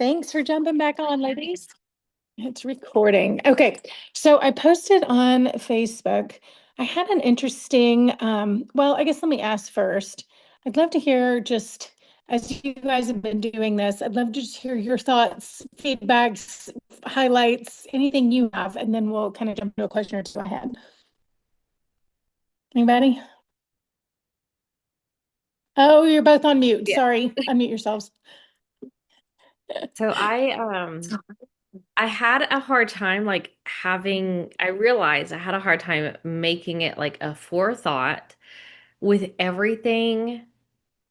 Thanks for jumping back on, ladies. It's recording. Okay. So I posted on Facebook. I had an interesting, well, I guess let me ask first. I'd love to hear just as you guys have been doing this, I'd love to just hear your thoughts, feedbacks, highlights, anything you have, and then we'll kind of jump into a question or two I had. Anybody? Oh, you're both on mute. Yeah. Sorry. Unmute yourselves. So I had a hard time I realized I had a hard time making it like a forethought with everything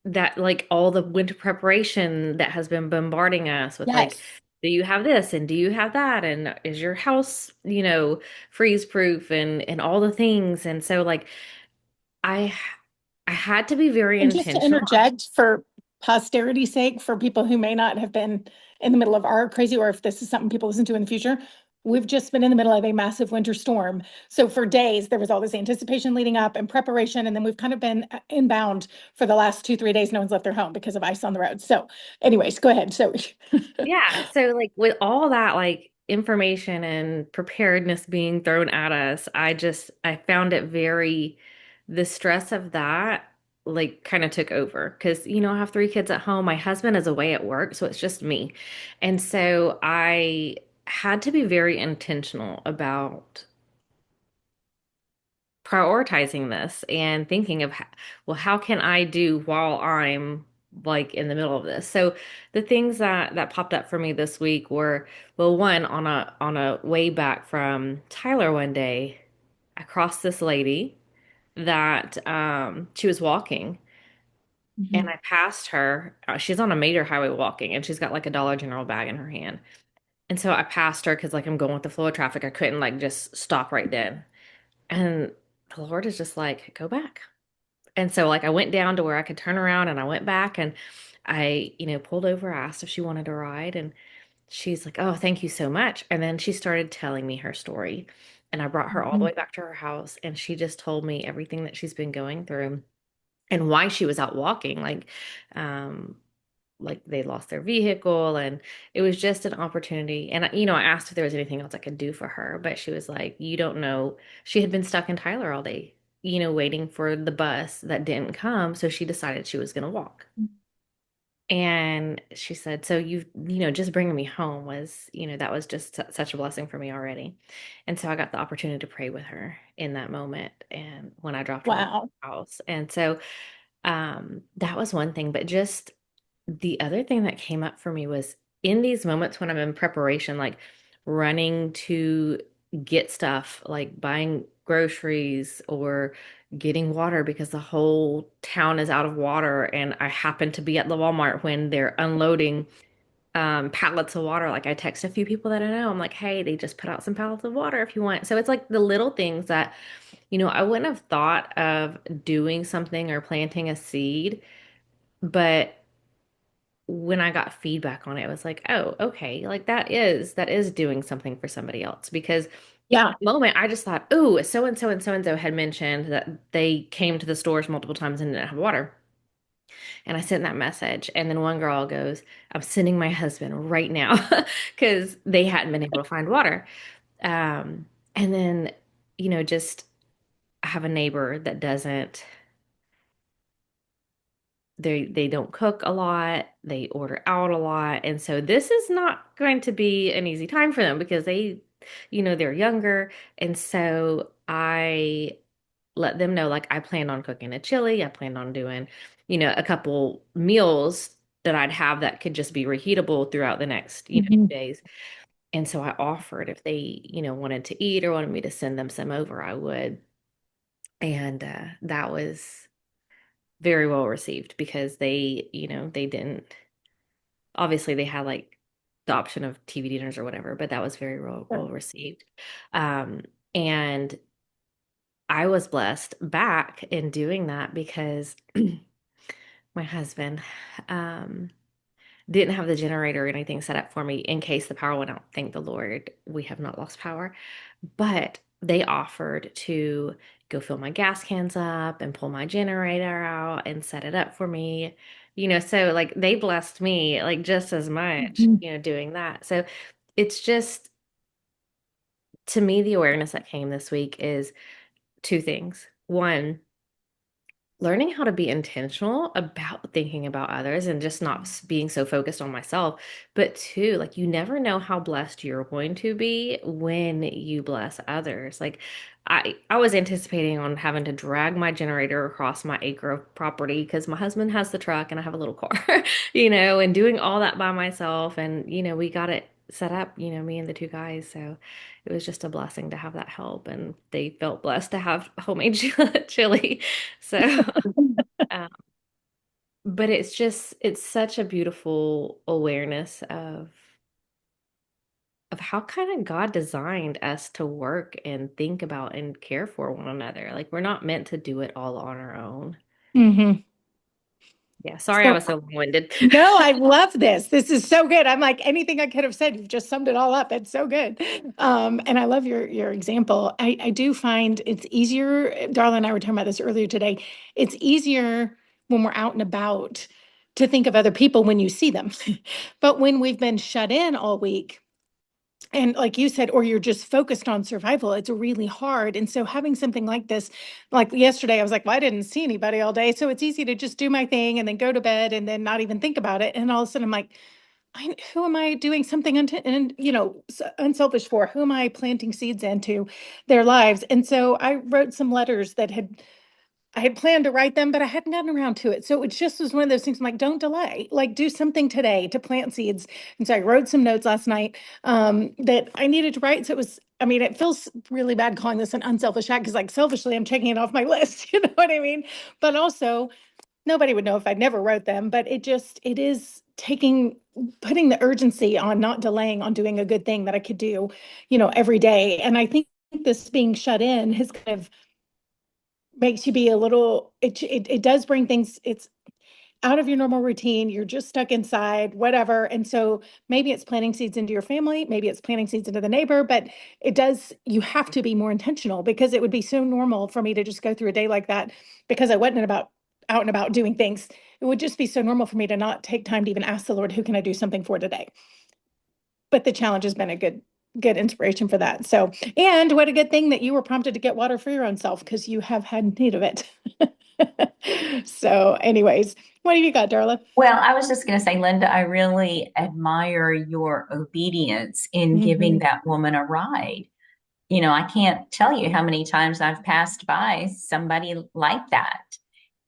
that like all the winter preparation that has been bombarding us with like, Yes. do you have this and do you have that and is your house, freeze proof and all the things. And so like I I had to be very And just to intentional. interject for posterity's sake, for people who may not have been in the middle of our crazy, or if this is something people listen to in the future, we've just been in the middle of a massive winter storm. So for days, there was all this anticipation leading up and preparation. And then we've kind of been inbound for the last 2, 3 days. No one's left their home because of ice on the road. So anyways, go ahead. So Yeah, so like with all that like information and preparedness being thrown at us, I found it very the stress of that like kind of took over because I have three kids at home. My husband is away at work, so it's just me. And so I had to be very intentional about prioritizing this and thinking of well, how can I do while I'm like in the middle of this? So the things that popped up for me this week were, well, one on a way back from Tyler one day, I crossed this lady that she was walking and Mhm. I passed her. She's on a major highway walking and she's got like a Dollar General bag in her hand. And so I passed her because like I'm going with the flow of traffic. I couldn't like just stop right then. And the Lord is just like, go back. And so like I went down to where I could turn around and I went back and I, pulled over, asked if she wanted to ride and she's like, "Oh, thank you so much." And then she started telling me her story. And I brought her all the Mhm. way back to her house and she just told me everything that she's been going through and why she was out walking um like they lost their vehicle and it was just an opportunity and I asked if there was anything else I could do for her, but she was like, you don't know. She had been stuck in Tyler all day, waiting for the bus that didn't come, so she decided she was going to walk. And she said, so just bringing me home was, that was just such a blessing for me already. And so I got the opportunity to pray with her in that moment and when I dropped her off Wow. at the house. And so that was one thing, but just the other thing that came up for me was in these moments when I'm in preparation, like running to get stuff, like buying groceries or getting water because the whole town is out of water. And I happen to be at the Walmart when they're unloading pallets of water. Like I text a few people that I know. I'm like, hey, they just put out some pallets of water if you want. So it's like the little things that, I wouldn't have thought of doing something or planting a seed, but when I got feedback on it, it was like, oh, okay, like that is doing something for somebody else. Because Yeah. moment, I just thought, oh, so and so and so and so had mentioned that they came to the stores multiple times and didn't have water. And I sent that message. And then one girl goes, I'm sending my husband right now because they hadn't been able to find water. And then, just I have a neighbor that doesn't they don't cook a lot, they order out a lot, and so this is not going to be an easy time for them because they're younger, and so I let them know like I planned on cooking a chili, I planned on doing, a couple meals that I'd have that could just be reheatable throughout the next, Mhm. 2 days. And so I offered if they, wanted to eat or wanted me to send them some over, I would. And that was very well received because they didn't obviously they had like the option of TV dinners or whatever, but that was very well received. Um, and I was blessed back in doing that because my husband um didn't have the generator or anything set up for me in case the power went out. Thank the Lord, we have not lost power. But they offered to go fill my gas cans up and pull my generator out and set it up for me. So like they blessed me like just as much, Mhm. doing that. So it's just, to me, the awareness that came this week is two things. One, learning how to be intentional about thinking about others and just not being so focused on myself. But two, like you never know how blessed you're going to be when you bless others. Like I was anticipating on having to drag my generator across my acre of property because my husband has the truck and I have a little car, and doing all that by myself. And, we got it set up, me and the two guys. So it was just a blessing to have that help. And they felt blessed to have homemade chili. So, um, but it's such a beautiful awareness of how kind of God designed us to work and think about and care for one another. Like we're not meant to do it all on our own. Mhm. Yeah, sorry I So was so long-winded. no, I love this. This is so good. I'm like anything I could have said, you've just summed it all up. It's so good. And I love your example. I do find it's easier. Darla and I were talking about this earlier today. It's easier when we're out and about to think of other people when you see them. But when we've been shut in all week, and like you said, or you're just focused on survival, it's really hard. And so having something like this, like yesterday, I was like, well, I didn't see anybody all day. So it's easy to just do my thing and then go to bed and then not even think about it. And all of a sudden I'm like, who am I doing something unselfish for? Who am I planting seeds into their lives? And so I wrote some letters that I had planned to write them, but I hadn't gotten around to it. So it just was one of those things. I'm like, don't delay. Like, do something today to plant seeds. And so I wrote some notes last night that I needed to write. So it was. I mean, it feels really bad calling this an unselfish act because, like, selfishly, I'm checking it off my list. You know what I mean? But also, nobody would know if I never wrote them. But it is putting the urgency on not delaying on doing a good thing that I could do, every day. And I think this being shut in has kind of makes you be a little it does bring things it's out of your normal routine. You're just stuck inside, whatever. And so maybe it's planting seeds into your family, maybe it's planting seeds into the neighbor, but you have to be more intentional because it would be so normal for me to just go through a day like that because I wasn't about out and about doing things. It would just be so normal for me to not take time to even ask the Lord, who can I do something for today? But the challenge has been a good inspiration for that. So, and what a good thing that you were prompted to get water for your own self because you have had need of it. So, anyways, what do you got, Darla? Well, I was just going to say, Linda, I really admire your obedience in giving Hmm. that woman a ride. I can't tell you how many times I've passed by somebody like that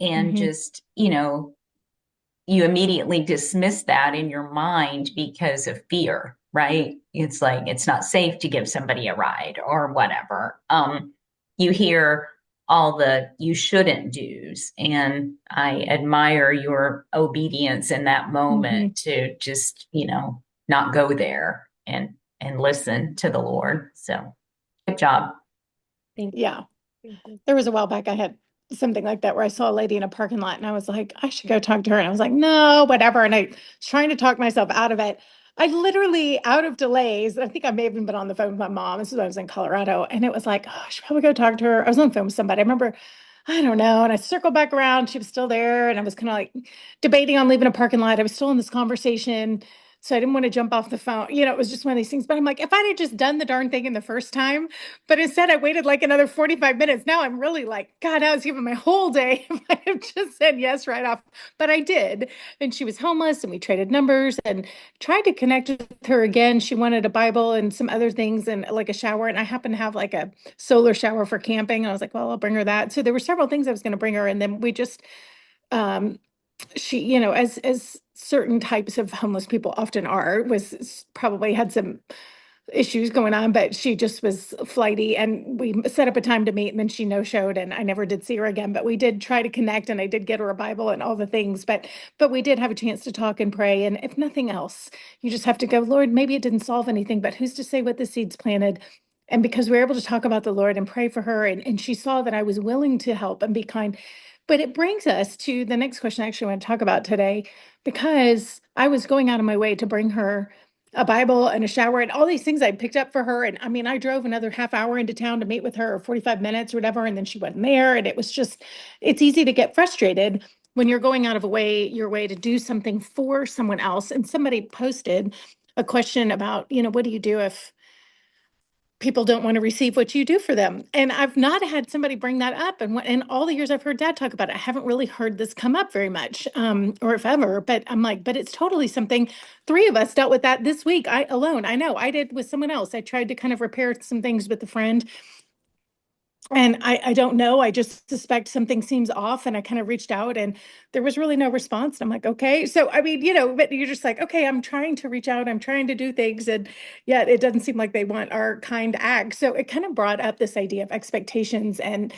and Hmm. just, you immediately dismiss that in your mind because of fear, right? It's like it's not safe to give somebody a ride or whatever. You hear all the you shouldn't do's, and I admire your obedience in that Hmm. moment to just, not go there and listen to the Lord. So good job. Thank Yeah. you. There was a while back I had something like that where I saw a lady in a parking lot and I was like, I should go talk to her. And I was like, no, whatever. And I was trying to talk myself out of it. I literally, out of delays, I think I may have even been on the phone with my mom. This is when I was in Colorado. And it was like, oh, I should probably go talk to her. I was on the phone with somebody. I remember, I don't know. And I circled back around. She was still there. And I was kind of like debating on leaving a parking lot. I was still in this conversation. So I didn't want to jump off the phone. It was just one of these things. But I'm like, if I'd have just done the darn thing in the first time, but instead, I waited like another 45 minutes. Now I'm really like, God, I was giving my whole day if I had just said yes right off. But I did. And she was homeless, and we traded numbers and tried to connect with her again. She wanted a Bible and some other things and like a shower. And I happen to have like a solar shower for camping. And I was like, well, I'll bring her that. So there were several things I was going to bring her. And then we just, um, she, as certain types of homeless people often are, was probably had some issues going on, but she just was flighty and we set up a time to meet and then she no showed and I never did see her again, but we did try to connect and I did get her a Bible and all the things, but we did have a chance to talk and pray. And if nothing else, you just have to go, Lord, maybe it didn't solve anything, but who's to say what the seeds planted? And because we were able to talk about the Lord and pray for her, and she saw that I was willing to help and be kind. But it brings us to the next question I actually want to talk about today, because I was going out of my way to bring her a Bible and a shower and all these things I picked up for her. And I mean, I drove another half hour into town to meet with her, or 45 minutes or whatever, and then she wasn't there. And it was just, it's easy to get frustrated. when you're going out of your way to do something for someone else. And somebody posted a question about, what do you do if people don't want to receive what you do for them? And I've not had somebody bring that up. And in all the years I've heard Dad talk about it, I haven't really heard this come up very much, or if ever. But I'm like, but it's totally something. Three of us dealt with that this week. I alone, I know I did with someone else. I tried to kind of repair some things with a friend. And I don't know. I just suspect something seems off. And I kind of reached out and there was really no response. And I'm like, okay. So, I mean, but you're just like, okay, I'm trying to reach out. I'm trying to do things. And yet it doesn't seem like they want our kind act. So it kind of brought up this idea of expectations and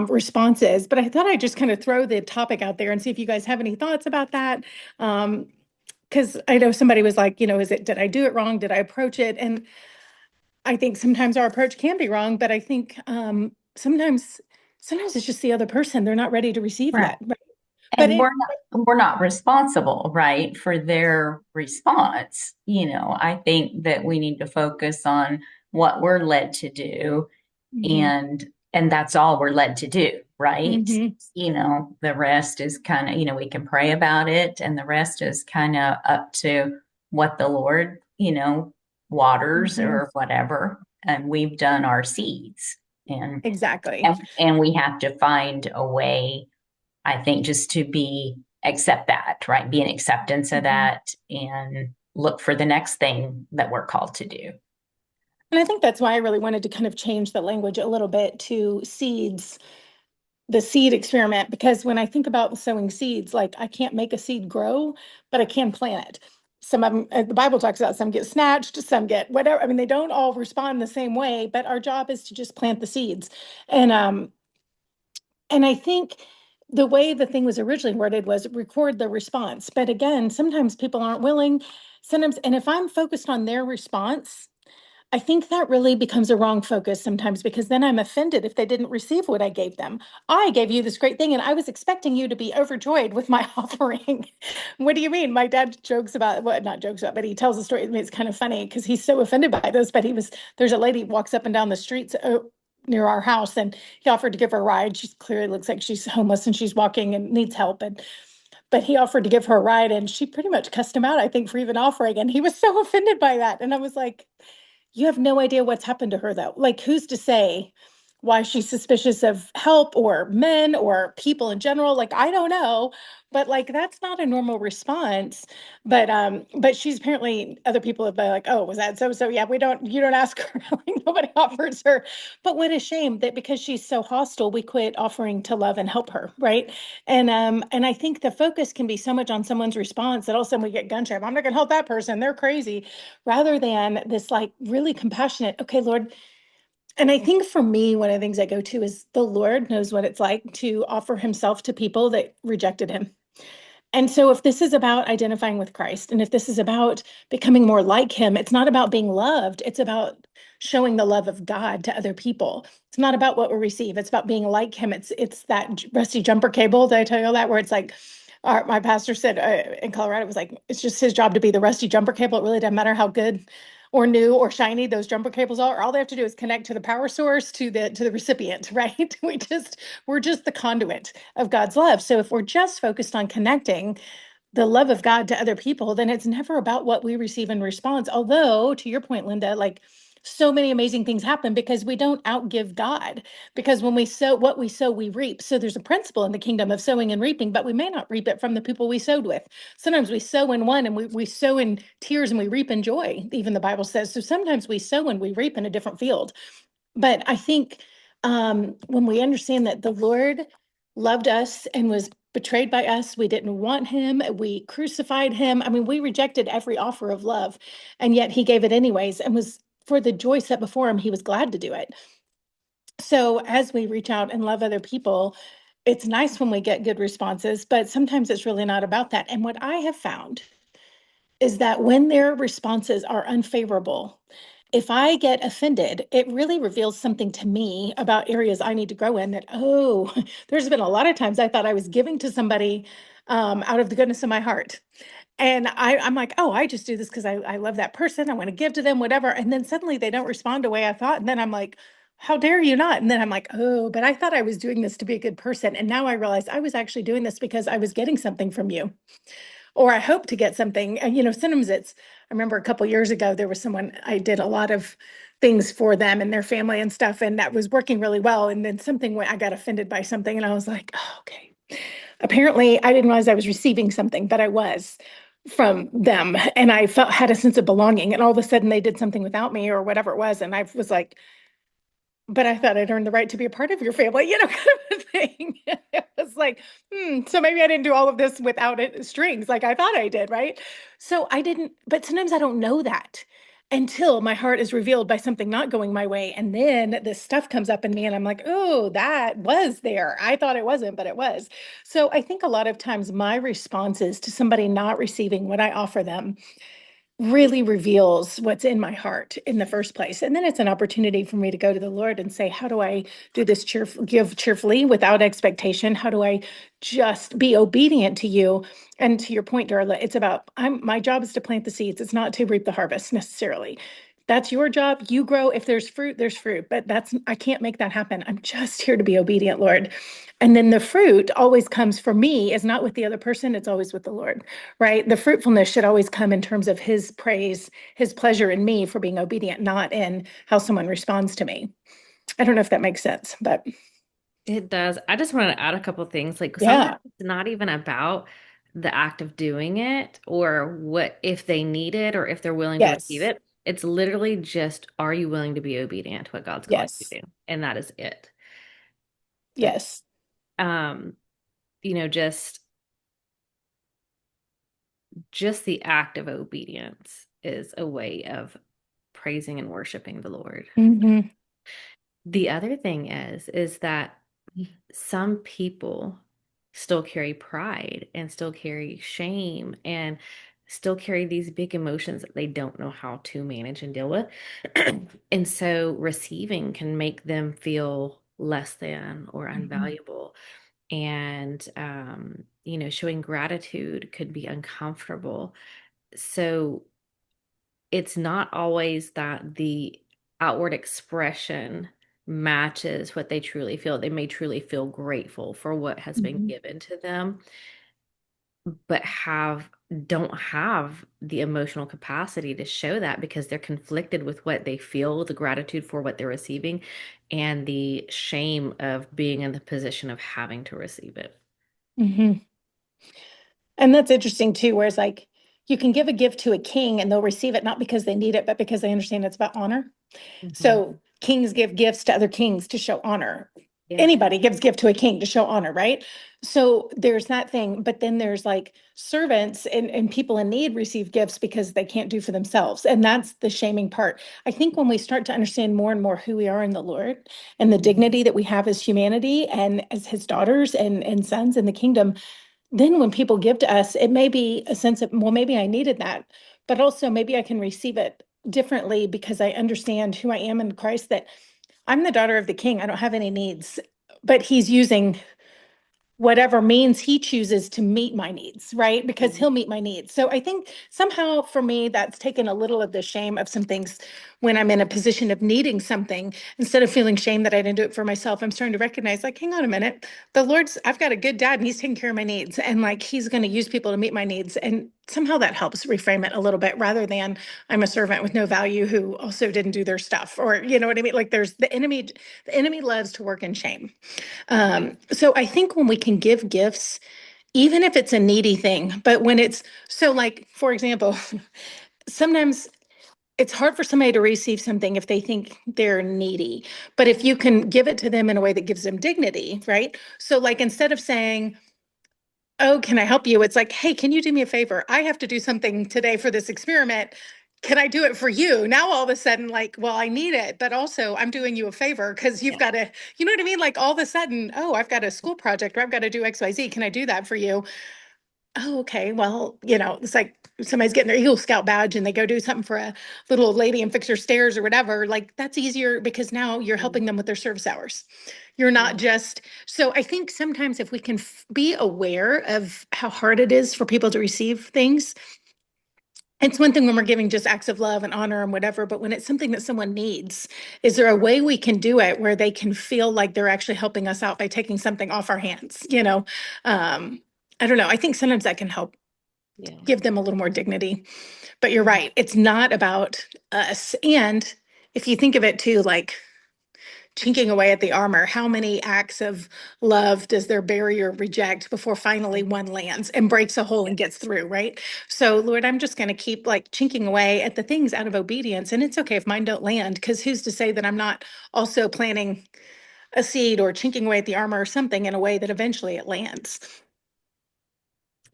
responses. But I thought I'd just kind of throw the topic out there and see if you guys have any thoughts about that. Because I know somebody was like, did I do it wrong? Did I approach it? And I think sometimes our approach can be wrong, but I think sometimes it's just the other person. They're not ready to receive Right. yet. Right? But And we're not responsible, right, for their response. I think that we need to focus on what we're led to do, Mhm, and that's all we're led to do, right? mhm, The rest is kind of, we can pray about it, and the rest is kind of up to what the Lord, waters mhm. or whatever. And we've done our seeds, and Exactly. and we have to find a way, I think, just to accept that, right? Be an acceptance of Mhm. that and look for the next thing that we're called to do. And I think that's why I really wanted to kind of change the language a little bit to seeds, the seed experiment, because when I think about sowing seeds, like I can't make a seed grow, but I can plant it. Some of them, the Bible talks about some get snatched, some get whatever. I mean, they don't all respond the same way, but our job is to just plant the seeds. And I think the way the thing was originally worded was record the response. But again, sometimes people aren't willing. Sometimes, and if I'm focused on their response, I think that really becomes a wrong focus sometimes because then I'm offended if they didn't receive what I gave them. I gave you this great thing and I was expecting you to be overjoyed with my offering. What do you mean? My dad jokes about, well, not jokes about, but he tells a story. I mean, it's kind of funny because he's so offended by this. But there's a lady walks up and down the streets near our house and he offered to give her a ride. She clearly looks like she's homeless and she's walking and needs help. But he offered to give her a ride and she pretty much cussed him out, I think, for even offering. And he was so offended by that. And I was like, you have no idea what's happened to her, though. Like, who's to say why she's suspicious of help or men or people in general? Like, I don't know, but like that's not a normal response. But she's apparently other people have been like, oh, was that so? So yeah, you don't ask her. Like, nobody offers her. But what a shame that because she's so hostile, we quit offering to love and help her, right? And I think the focus can be so much on someone's response that all of a sudden we get gun shy. I'm not gonna help that person. They're crazy rather than this like really compassionate, okay, Lord. And I think for me, one of the things I go to is the Lord knows what it's like to offer himself to people that rejected him. And so if this is about identifying with Christ and if this is about becoming more like him, it's not about being loved, it's about showing the love of God to other people. It's not about what we receive, it's about being like him. It's that rusty jumper cable, did I tell you all that, where it's like my pastor said in Colorado, it was like, it's just his job to be the rusty jumper cable. It really doesn't matter how good or new or shiny those jumper cables are. All they have to do is connect to the power source to the recipient, right? We're just the conduit of God's love. So if we're just focused on connecting the love of God to other people, then it's never about what we receive in response. Although, to your point, Linda, like so many amazing things happen because we don't outgive God. Because when we sow what we sow, we reap. So there's a principle in the kingdom of sowing and reaping, but we may not reap it from the people we sowed with. Sometimes we sow in one and we sow in tears and we reap in joy, even the Bible says. So sometimes we sow and we reap in a different field. But I think when we understand that the Lord loved us and was betrayed by us, we didn't want him, we crucified him. I mean, we rejected every offer of love, and yet he gave it anyways and was for the joy set before him, he was glad to do it. So as we reach out and love other people, it's nice when we get good responses, but sometimes it's really not about that. And what I have found is that when their responses are unfavorable, if I get offended, it really reveals something to me about areas I need to grow in that, oh, there's been a lot of times I thought I was giving to somebody out of the goodness of my heart. And I'm like, oh, I just do this because I love that person. I want to give to them, whatever. And then suddenly they don't respond the way I thought. And then I'm like, how dare you not? And then I'm like, oh, but I thought I was doing this to be a good person. And now I realize I was actually doing this because I was getting something from you, or I hope to get something. And, sometimes I remember a couple years ago, there was someone, I did a lot of things for them and their family and stuff, and that was working really well. And then something went, I got offended by something, and I was like, oh, okay. Apparently, I didn't realize I was receiving something, but I was from them. And I had a sense of belonging. And all of a sudden, they did something without me or whatever it was. And I was like, but I thought I'd earned the right to be a part of your family, kind of a thing. It was like, so maybe I didn't do all of this without it strings like I thought I did, right? So I didn't, but sometimes I don't know that until my heart is revealed by something not going my way. And then this stuff comes up in me and I'm like, oh, that was there. I thought it wasn't, but it was. So I think a lot of times my responses to somebody not receiving what I offer them really reveals what's in my heart in the first place. And then it's an opportunity for me to go to the Lord and say, how do I do this give cheerfully without expectation? How do I just be obedient to you? And to your point, Darla, it's about my job is to plant the seeds. It's not to reap the harvest necessarily. That's your job. You grow. If there's fruit, there's fruit. But I can't make that happen. I'm just here to be obedient, Lord. And then the fruit always comes for me, is not with the other person. It's always with the Lord, right? The fruitfulness should always come in terms of his praise, his pleasure in me for being obedient, not in how someone responds to me. I don't know if that makes sense, but It does. I just want to add a couple things. Like sometimes yeah. it's not even about the act of doing it or what if they need it or if they're willing to receive Yes. it. It's literally just, are you willing to be obedient to what God's calling you Yes. to do? And that is it. That, Yes. um, you know, just the act of obedience is a way of praising and worshiping the Lord. Hmm. The other thing is that some people still carry pride and still carry shame and still carry these big emotions that they don't know how to manage and deal with. And so receiving can make them feel less than or Hmm. unvaluable. And, showing gratitude could be uncomfortable. So it's not always that the outward expression matches what they truly feel. They may truly feel grateful for what has been Hmm. given to them, but don't have the emotional capacity to show that because they're conflicted with what they feel, the gratitude for what they're receiving, and the shame of being in the position of having to receive it. Hmm. And that's interesting too, where it's like you can give a gift to a king and they'll receive it not because they need it, but because they understand it's about honor. Mhm. So kings give gifts to other kings to show honor. Yeah. Anybody gives gift to a king to show honor, right? So there's that thing, but then there's like servants and people in need receive gifts because they can't do for themselves. And that's the shaming part. I think when we start to understand more and more who we are in the Lord and the dignity that we have as humanity and as his daughters and sons in the kingdom, then when people give to us, it may be a sense of, well, maybe I needed that, but also maybe I can receive it differently because I understand who I am in Christ, that I'm the daughter of the king. I don't have any needs, but he's using whatever means he chooses to meet my needs, right? Because Mhm. he'll meet my needs. So I think somehow for me, that's taken a little of the shame of some things when I'm in a position of needing something. Instead of feeling shame that I didn't do it for myself, I'm starting to recognize, like, hang on a minute. I've got a good dad and he's taking care of my needs. And like, he's going to use people to meet my needs. And somehow that helps reframe it a little bit rather than I'm a servant with no value who also didn't do their stuff. Or, you know what I mean? Like, the enemy loves to work in shame. So I think when we can give gifts, even if it's a needy thing, but when it's so, like, for example, sometimes it's hard for somebody to receive something if they think they're needy. But if you can give it to them in a way that gives them dignity, right? So, like, instead of saying, oh, can I help you? It's like, hey, can you do me a favor? I have to do something today for this experiment. Can I do it for you? Now, all of a sudden, like, well, I need it, but also I'm doing you a favor because you've Yeah. got to, you know what I mean? Like, all of a sudden, oh, I've got a school project or I've got to do XYZ. Can I do that for you? Oh, okay. Well, it's like somebody's getting their Eagle Scout badge and they go do something for a little old lady and fix her stairs or whatever. Like, that's easier because now you're helping them with their service hours. You're not Yeah. just, so I think sometimes if we can be aware of how hard it is for people to receive things, It's one thing when we're giving just acts of love and honor and whatever, but when it's something that someone needs, is there a way we can do it where they can feel like they're actually helping us out by taking something off our hands? I don't know. I think sometimes that can help Yeah. give them a little more dignity. But you're right. It's not about us. And if you think of it too, like chinking away at the armor, how many acts of love does their barrier reject before finally one lands and breaks a hole and gets through, right? So, Lord, I'm just going to keep like chinking away at the things out of obedience. And it's okay if mine don't land, because who's to say that I'm not also planting a seed or chinking away at the armor or something in a way that eventually it lands.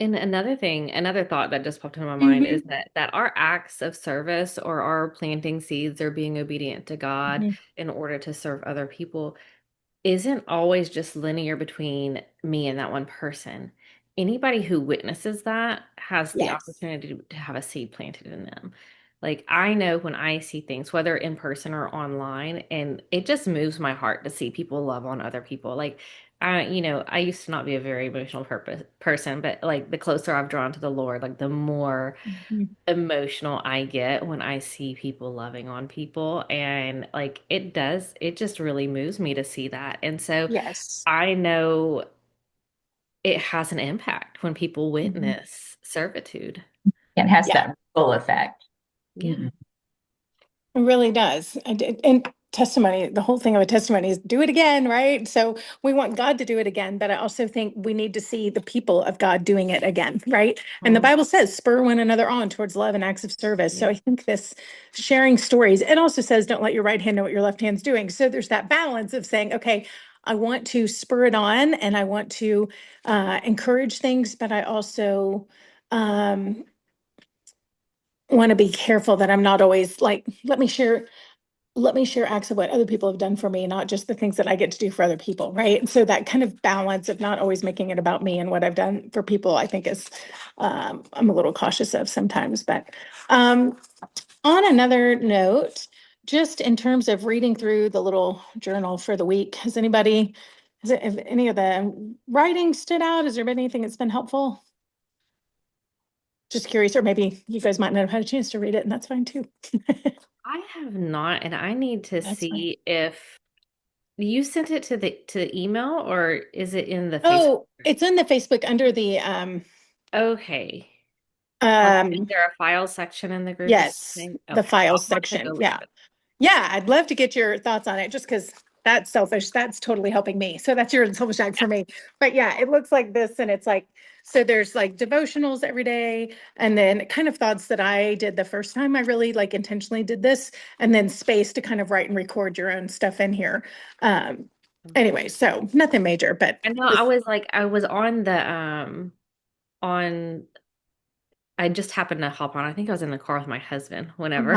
And another thought that just popped into my mind is Mhm. that our acts of service or our planting seeds or being obedient to God Mhm. in order to serve other people isn't always just linear between me and that one person. Anybody who witnesses that has the Yes. opportunity to have a seed planted in them. Like I know when I see things, whether in person or online, and it just moves my heart to see people love on other people. Like I used to not be a very emotional person, but like the closer I've drawn to the Lord, like the more Mhm. emotional I get when I see people loving on people. And like it just really moves me to see that. And so Yes. I know it has an impact when people Mhm. witness servitude. It has Yeah. that ripple effect. Yeah. Mhm. It really does. And testimony, the whole thing of a testimony is do it again, right? So we want God to do it again, but I also think we need to see the people of God doing it again, right? And the Mm, Bible says, spur one another on towards love and acts of service. So yeah. I think this sharing stories, it also says, don't let your right hand know what your left hand's doing. So there's that balance of saying, okay, I want to spur it on and I want to encourage things, but I also um, want to be careful that I'm not always like, let me share acts of what other people have done for me, not just the things that I get to do for other people, right? And so that kind of balance of not always making it about me and what I've done for people, I think is I'm a little cautious of sometimes. But um, on another note, just in terms of reading through the little journal for the week, has any of the writing stood out? Has there been anything that's been helpful? Just curious, or maybe you guys might not have had a chance to read it, and that's fine too. I have not, and I need to That's fine. see if you sent it to the email or is it in the Facebook Oh, group? it's in the Facebook under the Okay. Is um there a file section in the group or yes, something? the Okay. I'll files have to go section. look Yeah. at it. Yeah, I'd love to get your thoughts on it just because that's selfish. That's totally helping me. So that's your selfish act for me. But yeah, it looks like this and it's like, so there's like devotionals every day and then kind of thoughts that I did the first time I really like intentionally did this and then space to kind of write and record your own stuff in here. Um, anyway, so nothing major, but I know just I was on on I just happened to hop on. I think I was in the car with my husband whenever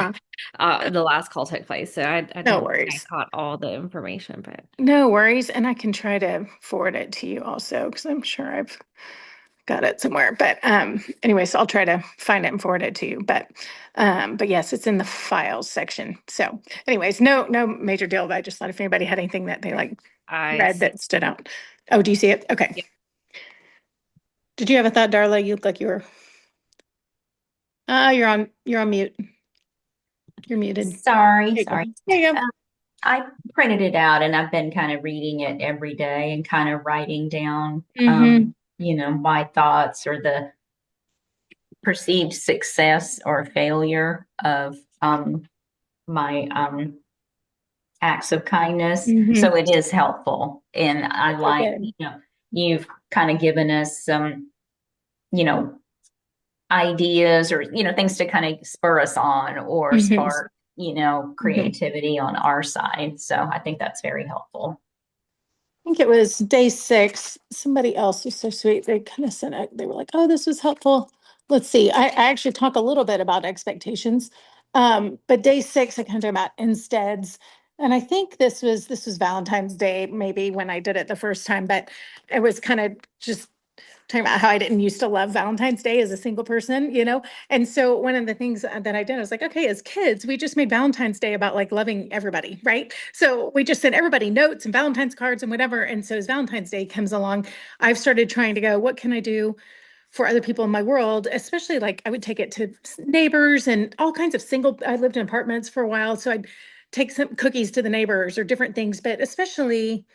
uh the last call took place. So I no don't think I worries. caught all the information, but No worries. And I can try to forward it to you also because I'm sure I've got it somewhere. But anyway, so I'll try to find it and forward it to you. But yes, it's in the files section. So anyways, no major deal. But I just thought if anybody had anything that they like I read see. that stood out. Oh, do you see it? Okay. Yeah. Did you have a thought, Darla? You look like you were you're on mute. You're muted. Sorry, There you go. sorry. There you go. I printed it out and I've been kind of reading it every day and kind of writing down, Mm-hmm. my thoughts or the perceived success or failure of my acts of kindness. Mm-hmm. So it is helpful. And I Okay, like, good. you've kind of given us some, you know, ideas or, things to kind of spur us on or Mm-hmm. spark, Mm-hmm. creativity on our side. So I think that's very helpful. I think it was day 6. Somebody else was so sweet. They kind of sent it. They were like, "Oh, this was helpful." Let's see. I actually talk a little bit about expectations, but day 6 I kind of talk about insteads. And I think this was Valentine's Day, maybe when I did it the first time, but it was kind of just talking about how I didn't used to love Valentine's Day as a single person. And so one of the things that I did, I was like, okay, as kids, we just made Valentine's Day about like loving everybody, right? So we just sent everybody notes and Valentine's cards and whatever. And so as Valentine's Day comes along, I've started trying to go, what can I do for other people in my world, especially like I would take it to neighbors and all kinds of I lived in apartments for a while. So I'd take some cookies to the neighbors or different things, but especially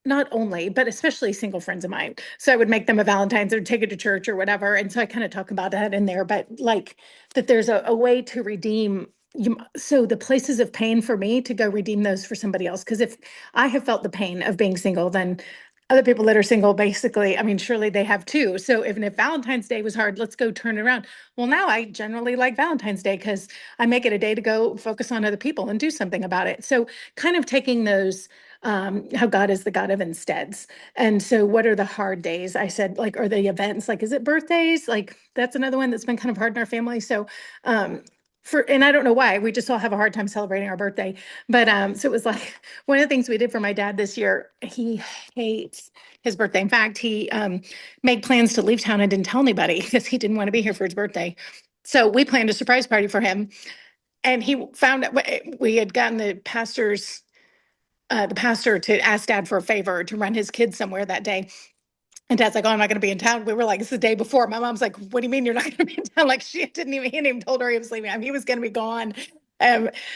not only, but especially single friends of mine. So I would make them a Valentine's or take it to church or whatever. And so I kind of talk about that in there, but like that there's a way to redeem you. So the places of pain for me to go redeem those for somebody else. Because if I have felt the pain of being single, then other people that are single, basically, I mean, surely they have too. So even if Valentine's Day was hard, let's go turn it around. Well, now I generally like Valentine's Day because I make it a day to go focus on other people and do something about it. So kind of taking those how God is the God of insteads. And so what are the hard days? I said, like, are the events, like, is it birthdays? Like, that's another one that's been kind of hard in our family. So, and I don't know why, we just all have a hard time celebrating our birthday. But so it was like one of the things we did for my dad this year, he hates his birthday. In fact, he made plans to leave town and didn't tell anybody because he didn't want to be here for his birthday. So we planned a surprise party for him. And he found out we had gotten the pastor to ask dad for a favor to run his kids somewhere that day. And dad's like, oh, I'm not going to be in town. We were like, it's the day before. My mom's like, what do you mean you're not going to be in town? Like he hadn't even told her he was leaving. I mean, he was going to be gone.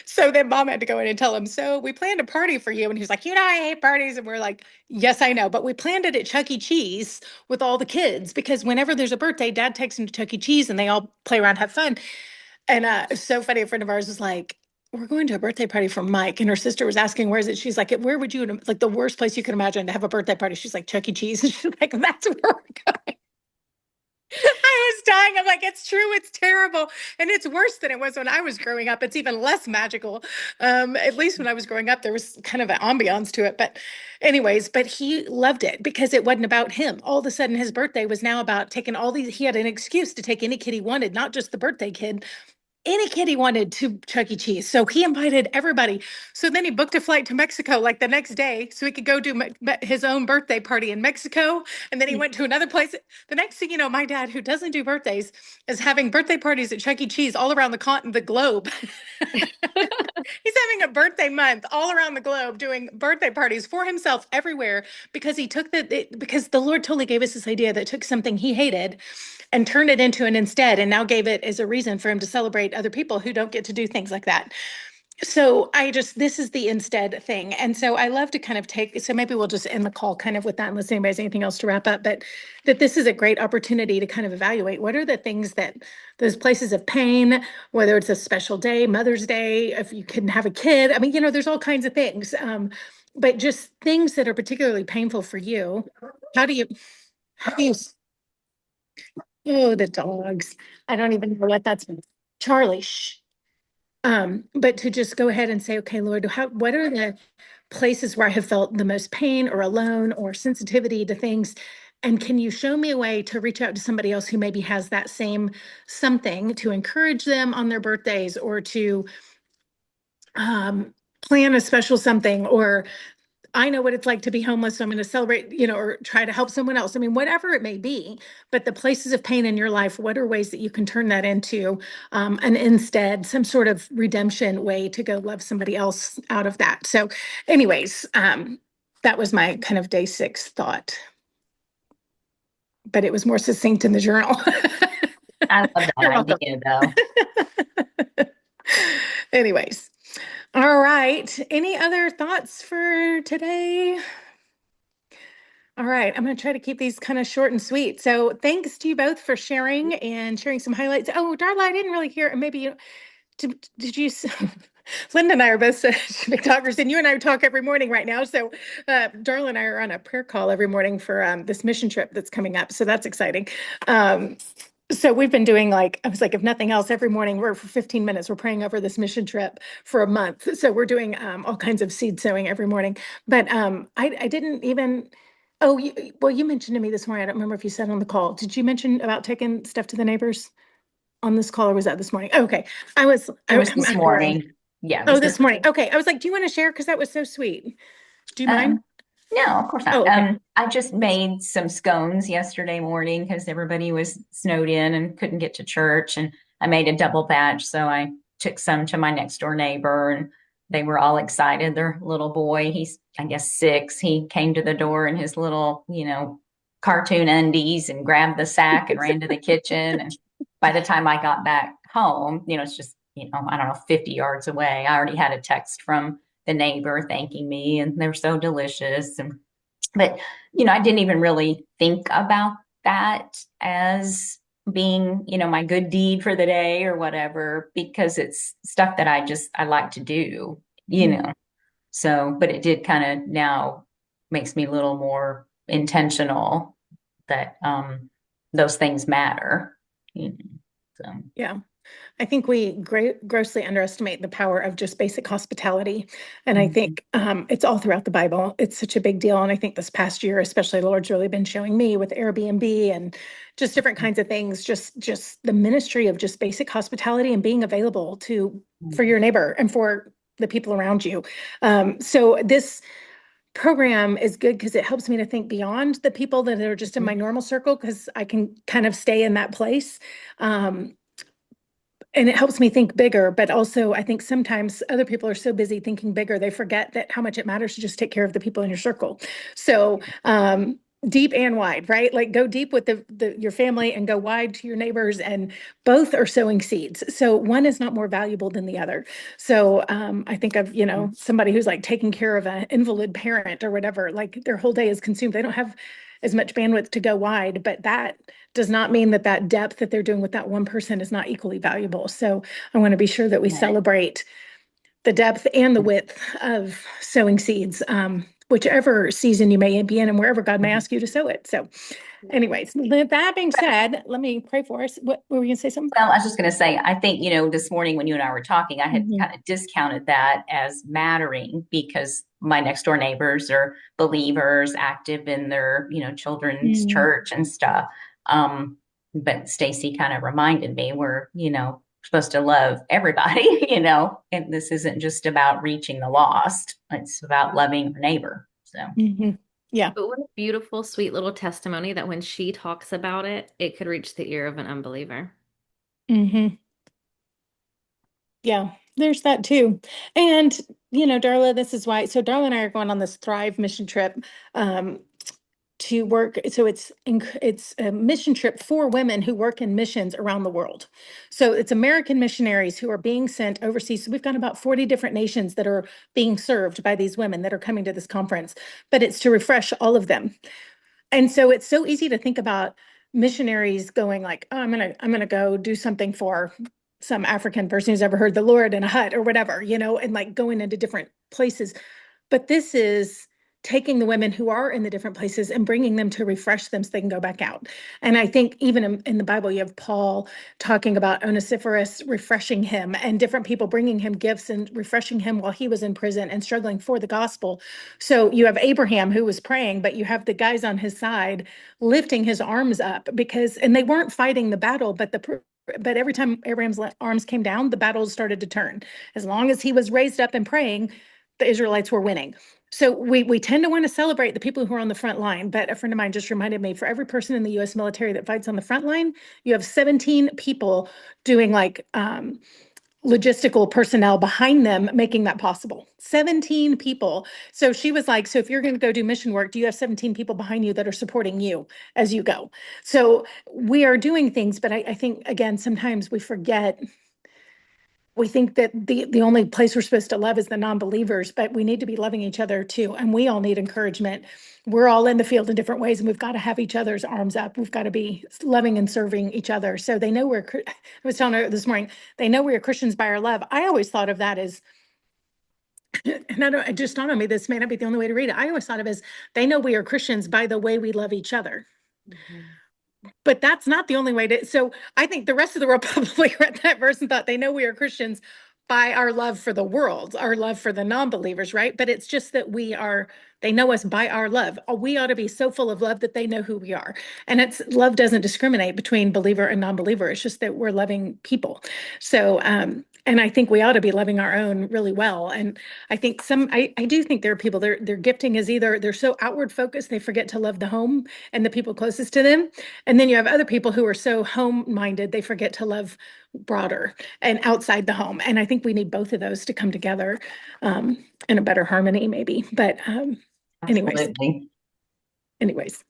So then mom had to go in and tell him, so we planned a party for you. And he was like, I hate parties. And we're like, yes, I know. But we planned it at Chuck E. Cheese with all the kids because whenever there's a birthday, dad takes them to Chuck E. Cheese and they all play around, have fun. And it's so funny. A friend of ours was like, we're going to a birthday party for Mike. And her sister was asking, where is it? She's like, where would you, like the worst place you could imagine to have a birthday party? She's like, Chuck E. Cheese. And she's like, that's where we're going. I was dying. I'm like, it's true. It's terrible. And it's worse than it was when I was growing up. It's even less magical. At least when I was growing up, there was kind of an ambiance to it. But anyways, but he loved it because it wasn't about him. All of a sudden, his birthday was now about taking all these, he had an excuse to take any kid he wanted, not just the birthday kid, any kid he wanted to Chuck E. Cheese. So he invited everybody. So then he booked a flight to Mexico like the next day so he could go do his own birthday party in Mexico. And then he went to another place. The next thing you know, my dad, who doesn't do birthdays, is having birthday parties at Chuck E. Cheese all around the globe. He's having a birthday month all around the globe doing birthday parties for himself everywhere because he took because the Lord totally gave us this idea that took something he hated and turned it into an instead and now gave it as a reason for him to celebrate other people who don't get to do things like that. So this is the instead thing. And so I love to kind of so maybe we'll just end the call kind of with that unless anybody has anything else to wrap up, but that this is a great opportunity to kind of evaluate what are the things that those places of pain, whether it's a special day, Mother's Day, if you can have a kid, I mean, there's all kinds of things. But just things that are particularly painful for you. How do you, how do you, oh, the dogs. I don't even know what that's been. Charlie, shh. But to just go ahead and say, okay, Lord, what are the places where I have felt the most pain or alone or sensitivity to things? And can you show me a way to reach out to somebody else who maybe has that same something to encourage them on their birthdays or to plan a special something, or I know what it's like to be homeless, so I'm going to celebrate, or try to help someone else. I mean, whatever it may be, but the places of pain in your life, what are ways that you can turn that into an instead, some sort of redemption way to go love somebody else out of that. So anyways, that was my kind of day 6 thought, but it was more succinct in the journal. I love that You're welcome. idea, though. Anyways. All right. Any other thoughts for today? All right. I'm going to try to keep these kind of short and sweet. So thanks to you both for sharing and sharing some highlights. Oh, Darla, I didn't really hear. Maybe you did you? Linda and I are both big talkers, and you and I talk every morning right now. So Darla and I are on a prayer call every morning for this mission trip that's coming up. So that's exciting. So we've been doing I was like, if nothing else, every morning for 15 minutes, we're praying over this mission trip for a month. So we're doing all kinds of seed sowing every morning. But I didn't even, well, you mentioned to me this morning, I don't remember if you said on the call, did you mention about taking stuff to the neighbors on this call, or was that this morning? Okay. It was this morning. Yeah. Oh, this morning. Okay. I was like, do you want to share? Because that was so sweet. Do you mind? No, of course not. Oh, okay. I just made some scones yesterday morning because everybody was snowed in and couldn't get to church. And I made a double batch. So I took some to my next door neighbor and they were all excited. Their little boy, he's, I guess, 6. He came to the door in his little, cartoon undies and grabbed the sack and ran to the kitchen. And by the time I got back home, it's just, I don't know, 50 yards away. I already had a text from the neighbor thanking me, and they're so delicious. But, I didn't even really think about that as being, my good deed for the day or whatever, because it's stuff that I like to do. So, but it did kind of now makes me a little more intentional that those things matter. You know, so. Yeah. I think we grossly underestimate the power of just basic hospitality. And I think it's all throughout the Bible. It's such a big deal. And I think this past year, especially, the Lord's really been showing me with Airbnb and just different kinds of things, just the ministry of just basic hospitality and being available for your neighbor and for the people around you. So this program is good because it helps me to think beyond the people that are just in my normal circle, because I can kind of stay in that place. And it helps me think bigger, but also I think sometimes other people are so busy thinking bigger, they forget that how much it matters to just take care of the people in your circle. So deep and wide, right? Like go deep with your family and go wide to your neighbors, and both are sowing seeds. So one is not more valuable than the other. So I think of, somebody who's like taking care of an invalid parent or whatever, like their whole day is consumed. They don't have as much bandwidth to go wide, but that does not mean that depth that they're doing with that one person is not equally valuable. So I want to be sure that we celebrate the depth and the width of sowing seeds, whichever season you may be in and wherever God may ask you to sow it. So anyways, that being said, let me pray for us. What were we going to say something? Well, I was just going to say, I think, this morning when you and I were talking, I had kind of discounted that as mattering because my next door neighbors are believers, active in their, children's church and stuff. But Stacy kind of reminded me we're, supposed to love everybody, and this isn't just about reaching the lost. It's about loving our neighbor. So. Yeah. But what a beautiful, sweet little testimony that when she talks about it, it could reach the ear of an unbeliever. Yeah, there's that too. And, Darla, this is why. So Darla and I are going on this Thrive mission trip to work. So it's a mission trip for women who work in missions around the world. So it's American missionaries who are being sent overseas. So we've got about 40 different nations that are being served by these women that are coming to this conference, but it's to refresh all of them. And so it's so easy to think about missionaries going like, oh, I'm gonna go do something for some African person who's ever heard the Lord in a hut or whatever, and like going into different places. But this is taking the women who are in the different places and bringing them to refresh them so they can go back out. And I think even in the Bible, you have Paul talking about Onesiphorus, refreshing him, and different people bringing him gifts and refreshing him while he was in prison and struggling for the gospel. So you have Abraham who was praying, but you have the guys on his side lifting his arms up and they weren't fighting the battle, but every time Abraham's arms came down, the battle started to turn. As long as he was raised up and praying, the Israelites were winning. So we tend to want to celebrate the people who are on the front line, but a friend of mine just reminded me, for every person in the U.S. military that fights on the front line, you have 17 people doing like logistical personnel behind them making that possible. 17 people. So she was like, so if you're going to go do mission work, do you have 17 people behind you that are supporting you as you go? So we are doing things, but I think, again, sometimes we forget. We think that the only place we're supposed to love is the non-believers, but we need to be loving each other too. And we all need encouragement. We're all in the field in different ways, and we've got to have each other's arms up. We've got to be loving and serving each other. So they know I was telling her this morning, they know we are Christians by our love. I always thought of that as, and it just dawned on me, this may not be the only way to read it. I always thought of it as, they know we are Christians by the way we love each other. But that's not the only way to. So I think the rest of the world probably read that verse and thought they know we are Christians by our love for the world, our love for the non-believers, right? But it's just that they know us by our love. We ought to be so full of love that they know who we are. And love doesn't discriminate between believer and non-believer. It's just that we're loving people. So, and I think we ought to be loving our own really well. And I think I do think there are people, their gifting is either they're so outward focused, they forget to love the home and the people closest to them. And then you have other people who are so home minded, they forget to love broader and outside the home. And I think we need both of those to come together in a better harmony, maybe. But anyways, Anyways,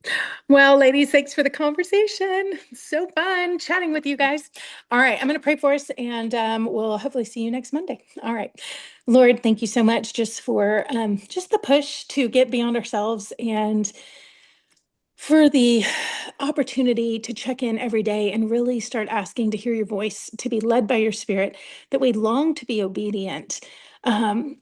well, ladies, thanks for the conversation. So fun chatting with you guys. All right, I'm going to pray for us, and we'll hopefully see you next Monday. All right, Lord, thank you so much just for just the push to get beyond ourselves and for the opportunity to check in every day and really start asking to hear your voice, to be led by your Spirit, that we long to be obedient. Um,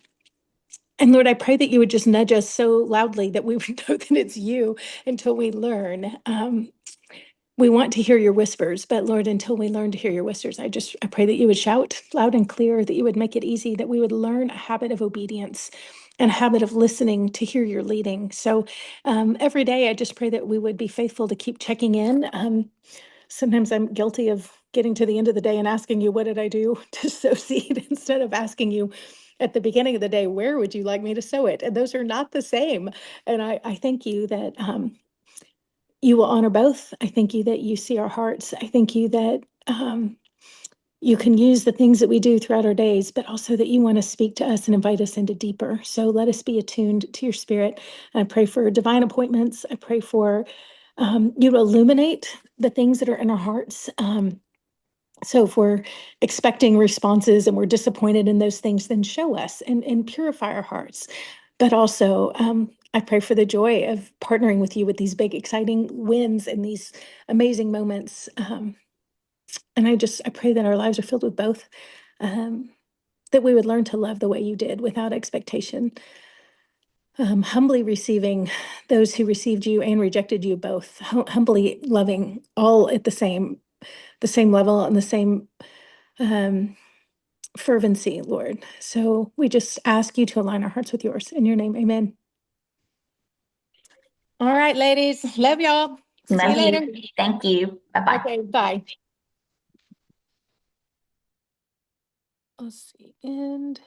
and Lord, I pray that you would just nudge us so loudly that we would know that it's you until we learn. We want to hear your whispers, but Lord, until we learn to hear your whispers, I pray that you would shout loud and clear, that you would make it easy, that we would learn a habit of obedience and a habit of listening to hear your leading. So every day, I just pray that we would be faithful to keep checking in. Sometimes I'm guilty of getting to the end of the day and asking you, what did I do to sow seed instead of asking you at the beginning of the day, where would you like me to sow it? And those are not the same. And I thank you that you will honor both. I thank you that you see our hearts. I thank you that you can use the things that we do throughout our days, but also that you want to speak to us and invite us into deeper. So let us be attuned to your Spirit. And I pray for divine appointments. I pray for you to illuminate the things that are in our hearts. So if we're expecting responses and we're disappointed in those things, then show us and purify our hearts. But also, I pray for the joy of partnering with you with these big, exciting wins and these amazing moments. And I pray that our lives are filled with both, that we would learn to love the way you did without expectation, humbly receiving those who received you and rejected you both, humbly loving all at the same level and the same fervency, Lord. So we just ask you to align our hearts with yours. In your name, amen. All right, ladies. Love y'all. See you Love later. you. Thank you. Bye-bye. Okay, bye. Let's see. And